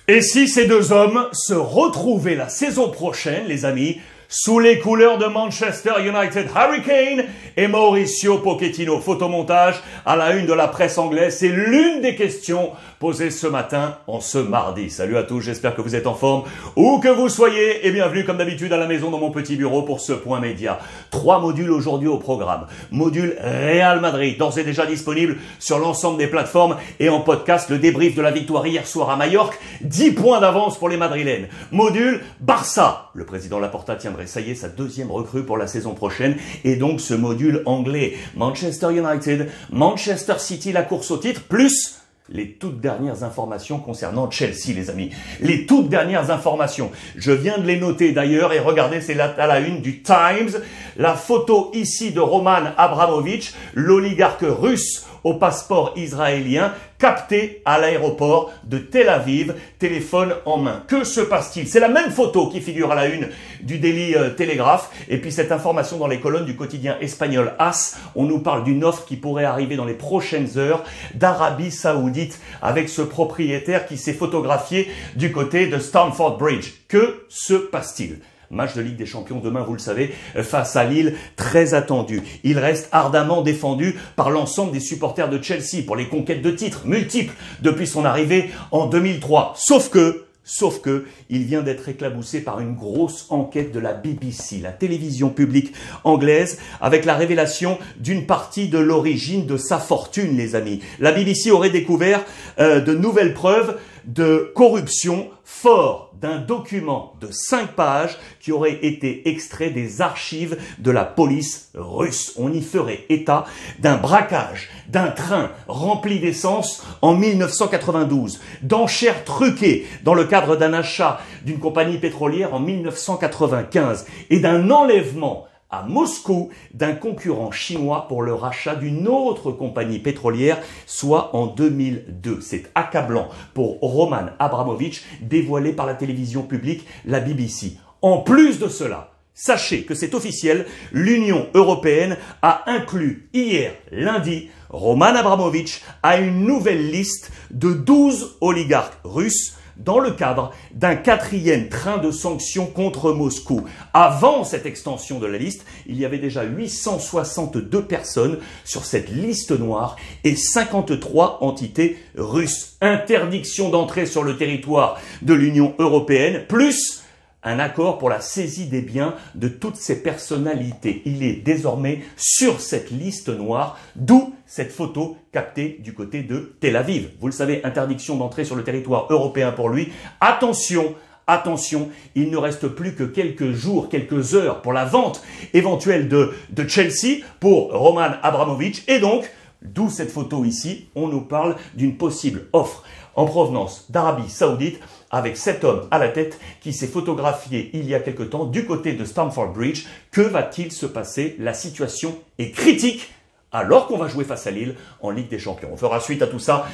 Et si ces deux hommes se retrouvaient la saison prochaine, les amis, sous les couleurs de Manchester United, Harry Kane et Mauricio Pochettino. Photomontage à la une de la presse anglaise, c'est l'une des questions posées ce matin, en ce mardi. Salut à tous, j'espère que vous êtes en forme, où que vous soyez, et bienvenue comme d'habitude à la maison dans mon petit bureau pour ce point média. 3 modules aujourd'hui au programme. Module Real Madrid, d'ores et déjà disponible sur l'ensemble des plateformes et en podcast, le débrief de la victoire hier soir à Majorque, 10 points d'avance pour les Madrilènes. Module Barça, le président Laporta tiendrait, ça y est, sa deuxième recrue pour la saison prochaine, et donc ce module anglais, Manchester United, Manchester City, la course au titre, plus les toutes dernières informations concernant Chelsea, les amis. Les toutes dernières informations. Je viens de les noter d'ailleurs, et regardez, c'est à la une du Times, la photo ici de Roman Abramovich, l'oligarque russe au passeport israélien, capté à l'aéroport de Tel Aviv, téléphone en main. Que se passe-t-il? C'est la même photo qui figure à la une du Daily Telegraph. Et puis cette information dans les colonnes du quotidien espagnol AS, on nous parle d'une offre qui pourrait arriver dans les prochaines heures d'Arabie Saoudite avec ce propriétaire qui s'est photographié du côté de Stamford Bridge. Que se passe-t-il? Match de Ligue des Champions demain, vous le savez, face à Lille, très attendu. Il reste ardemment défendu par l'ensemble des supporters de Chelsea pour les conquêtes de titres multiples depuis son arrivée en 2003. Sauf que, il vient d'être éclaboussé par une grosse enquête de la BBC, la télévision publique anglaise, avec la révélation d'une partie de l'origine de sa fortune, les amis. La BBC aurait découvert de nouvelles preuves de corruption fort d'un document de 5 pages qui aurait été extrait des archives de la police russe. On y ferait état d'un braquage d'un train rempli d'essence en 1992, d'enchères truquées dans le cadre d'un achat d'une compagnie pétrolière en 1995 et d'un enlèvement à Moscou d'un concurrent chinois pour le rachat d'une autre compagnie pétrolière, soit en 2002. C'est accablant pour Roman Abramovich, dévoilé par la télévision publique, la BBC. En plus de cela, sachez que c'est officiel, l'Union européenne a inclus hier, lundi, Roman Abramovich à une nouvelle liste de 12 oligarques russes dans le cadre d'un 4e train de sanctions contre Moscou. Avant cette extension de la liste, il y avait déjà 862 personnes sur cette liste noire et 53 entités russes. Interdiction d'entrée sur le territoire de l'Union européenne, plus un accord pour la saisie des biens de toutes ces personnalités. Il est désormais sur cette liste noire, d'où cette photo captée du côté de Tel Aviv. Vous le savez, interdiction d'entrer sur le territoire européen pour lui. Attention, attention, il ne reste plus que quelques jours, quelques heures pour la vente éventuelle de Chelsea pour Roman Abramovich. Et donc, d'où cette photo ici, on nous parle d'une possible offre en provenance d'Arabie Saoudite avec cet homme à la tête qui s'est photographié il y a quelque temps du côté de Stamford Bridge. Que va-t-il se passer? La situation est critique alors qu'on va jouer face à Lille en Ligue des Champions. On fera suite à tout ça,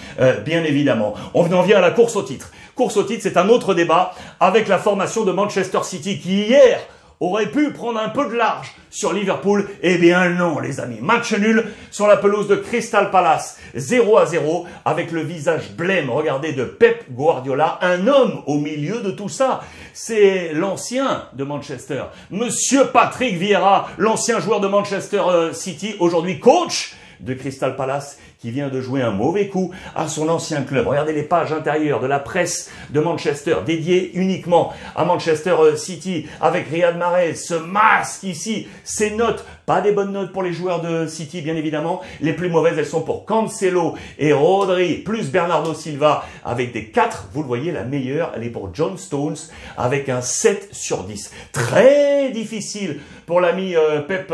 bien évidemment. On en vient à la course au titre. Course au titre, c'est un autre débat avec la formation de Manchester City qui hier aurait pu prendre un peu de large sur Liverpool. Eh bien non, les amis. Match nul sur la pelouse de Crystal Palace. 0-0 avec le visage blême, regardez, de Pep Guardiola. Un homme au milieu de tout ça. C'est l'ancien de Manchester, Monsieur Patrick Vieira, l'ancien joueur de Manchester City, aujourd'hui coach de Crystal Palace, qui vient de jouer un mauvais coup à son ancien club. Regardez les pages intérieures de la presse de Manchester, dédiées uniquement à Manchester City, avec Riyad Mahrez, ce masque ici, ces notes, pas des bonnes notes pour les joueurs de City, bien évidemment. Les plus mauvaises, elles sont pour Cancelo et Rodri, plus Bernardo Silva, avec des 4. Vous le voyez, la meilleure, elle est pour John Stones, avec un 7/10. Très difficile pour l'ami Pep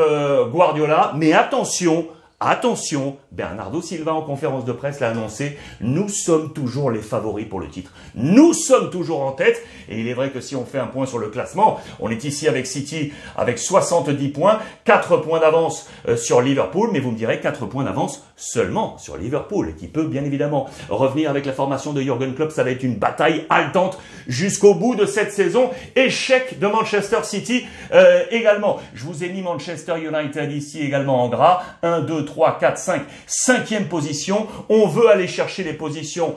Guardiola, mais attention, attention, Bernardo Silva en conférence de presse l'a annoncé, nous sommes toujours les favoris pour le titre. Nous sommes toujours en tête, et il est vrai que si on fait un point sur le classement, on est ici avec City avec 70 points, 4 points d'avance sur Liverpool, mais vous me direz 4 points d'avance seulement sur Liverpool, qui peut bien évidemment revenir avec la formation de Jürgen Klopp. Ça va être une bataille haletante jusqu'au bout de cette saison. Échec de Manchester City également. Je vous ai mis Manchester United ici également en gras. 1, 2, 3, 4, 5. 5e position. On veut aller chercher les positions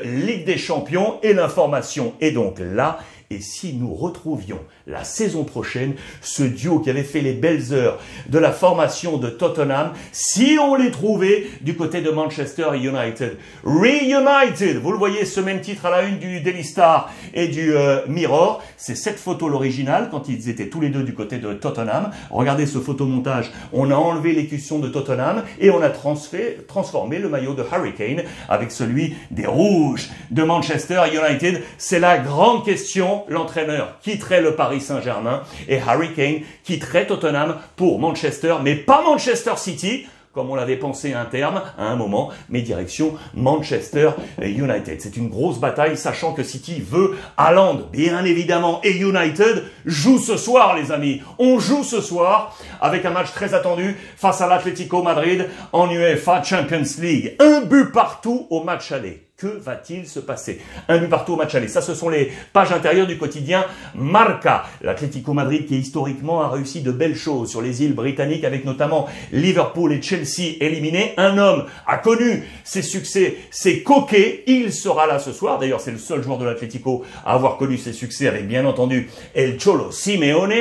Ligue des Champions et l'information est donc là. Et si nous retrouvions la saison prochaine ce duo qui avait fait les belles heures de la formation de Tottenham, si on les trouvait du côté de Manchester United, Reunited, vous le voyez, ce même titre à la une du Daily Star et du Mirror, c'est cette photo l'original quand ils étaient tous les deux du côté de Tottenham. Regardez ce photomontage, on a enlevé l'écusson de Tottenham et on a transformé le maillot de Harry Kane avec celui des Rouges de Manchester United. C'est la grande question. L'entraîneur quitterait le Paris Saint-Germain et Harry Kane quitterait Tottenham pour Manchester, mais pas Manchester City, comme on l'avait pensé à un terme, à un moment, mais direction Manchester United. C'est une grosse bataille, sachant que City veut Haaland, bien évidemment, et United joue ce soir, les amis. On joue ce soir avec un match très attendu face à l'Atlético Madrid en UEFA Champions League. 1 but partout au match aller. Que va-t-il se passer? 1 but partout au match aller. Ça, ce sont les pages intérieures du quotidien Marca. L'Atlético Madrid qui historiquement a réussi de belles choses sur les îles britanniques avec notamment Liverpool et Chelsea éliminés. Un homme a connu ses succès, ses coquets. Il sera là ce soir. D'ailleurs, c'est le seul joueur de l'Atlético à avoir connu ses succès avec bien entendu El Cholo Simeone.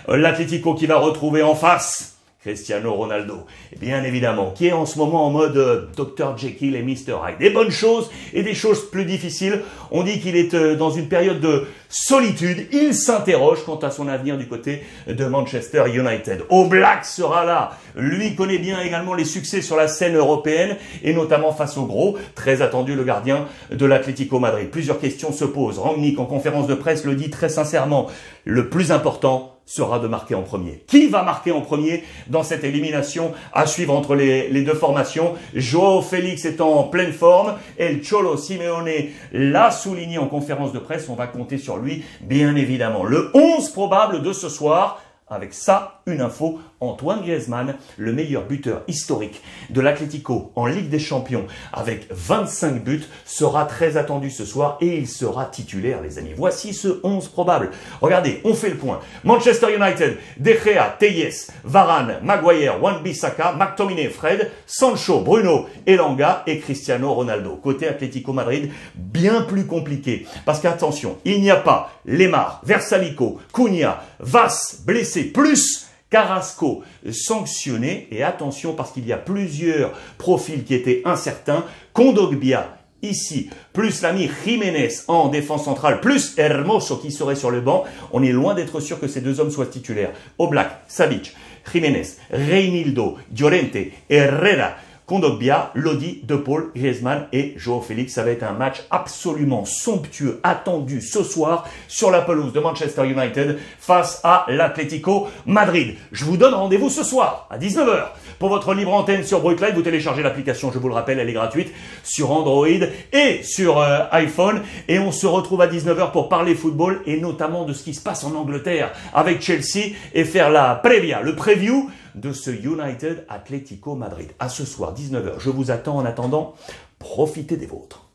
L'Atlético qui va retrouver en face Cristiano Ronaldo, et bien évidemment, qui est en ce moment en mode Dr Jekyll et Mr Hyde. Des bonnes choses et des choses plus difficiles. On dit qu'il est dans une période de solitude. Il s'interroge quant à son avenir du côté de Manchester United. Oblak sera là. Lui connaît bien également les succès sur la scène européenne et notamment face au gros. Très attendu, le gardien de l'Atlético Madrid. Plusieurs questions se posent. Rangnick, en conférence de presse, le dit très sincèrement. Le plus important sera de marquer en premier. Qui va marquer en premier dans cette élimination à suivre entre les deux formations? Joao Félix est en pleine forme. El Cholo Simeone l'a souligné en conférence de presse. On va compter sur lui, bien évidemment. Le 11 probable de ce soir. Avec ça, une info, Antoine Griezmann, le meilleur buteur historique de l'Atlético en Ligue des Champions avec 25 buts, sera très attendu ce soir et il sera titulaire, les amis. Voici ce 11 probable. Regardez, on fait le point. Manchester United, De Gea, Telles, Varane, Maguire, Wan-Bissaka, McTominay, Fred, Sancho, Bruno, Elanga et Cristiano Ronaldo. Côté Atlético Madrid, bien plus compliqué. Parce qu'attention, il n'y a pas Lemar, Versalico, Cunha, Vass, blessé, plus Carrasco sanctionné. Et attention parce qu'il y a plusieurs profils qui étaient incertains. Kondogbia ici, plus l'ami Jiménez en défense centrale, plus Hermoso qui serait sur le banc. On est loin d'être sûr que ces deux hommes soient titulaires. Oblak, Savic, Jiménez, Reinildo, Llorente, Herrera, Kondogbia, Lodi, De Paul, Griezmann et Joao Félix. Ça va être un match absolument somptueux, attendu ce soir sur la pelouse de Manchester United face à l'Atlético Madrid. Je vous donne rendez-vous ce soir à 19 h pour votre libre antenne sur Brooklyn. Vous téléchargez l'application, je vous le rappelle, elle est gratuite sur Android et sur iPhone. Et on se retrouve à 19 h pour parler football et notamment de ce qui se passe en Angleterre avec Chelsea et faire la previa, le preview de ce United Atlético Madrid. À ce soir, 19 h. Je vous attends. En attendant, profitez des vôtres.